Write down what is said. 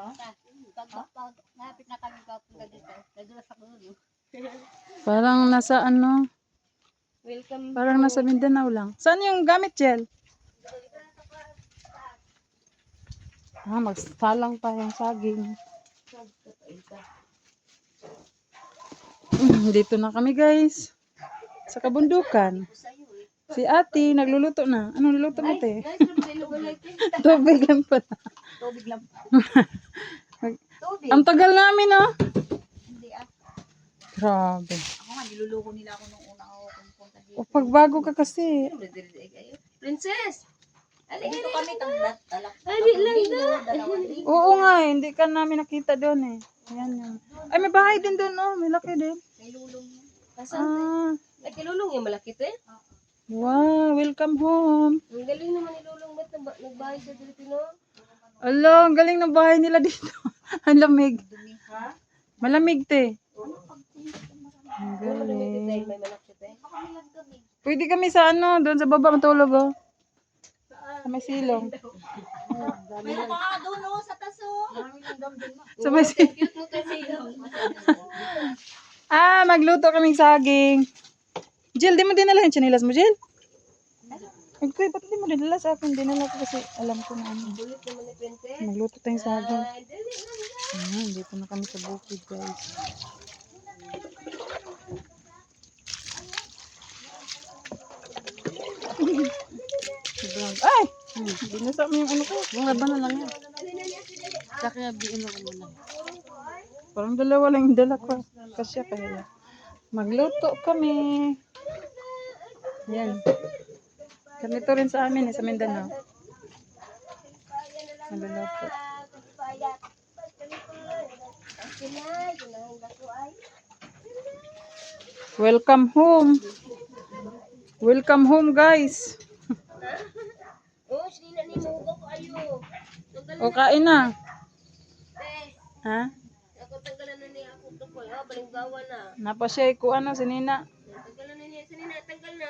Pag napit na kami kapunta dito, nadulas ako doon. Parang nasa ano, Welcome. parang nasa Mindanao lang. Saan yung gamit, Jel? Magsalang pa yung saging. Dito na kami, guys. Sa kabundukan. Si ate, nagluluto na. Anong luluto mo, te? Tubig lang pala. Tubig lang. Ang tagal namin, oh. Hindi Grabe. Ako nga, niluluko nila ako nung una ako pumunta dito. O, pagbago ka kasi. Princess! Dito kami talak. Ali lang na. Oo nga, hindi ka namin nakita doon, eh. Ayan yun. Ay, may bahay din doon, oh. May laki din. May lulong yun. Ah, Ay, kilulong yung malaki te. wow, welcome home. Ang galing naman ni Lulong. Ba't nagbahay sa Pilipino? Ala, ang galing ng bahay nila dito. Ang lamig. Ha? Malamig, te. Ang Ano malamig te? galing. May malaki te. Pwede kami sa ano, doon sa baba matulog, oh. Sa may silong. Meron pa nga doon, oh, sa taso. Sa may silong. Cute mo kasi. Magluto kaming saging. Jill, di mo dinala yung chinilas mo, Jill? Okay, ba't di mo dinala sa akin? Dinala ko kasi alam ko na ano. Bulit naman ni Princess. Magluto tayong saging. Ay, dali lang. Dito na kami sa bukid, guys. Sobrang, ay! Binasa mo yung ano ko. Mga ba na lang yan? Kaya biin ako muna. Parang dalawa lang yung dala ko. Kasya kaya. Magluto kami. Yan. Ganito rin sa amin, sa Mindanao. Magluluto. Welcome home. Welcome home, guys. Oh, sinina ni mo ko ayo. O, kain na. Ha? Ako tanggalan na niya ako to ko. Balinggawan na. Napasya ko ano, sinina. Tanggalan na niya. Sinina, tanggal na.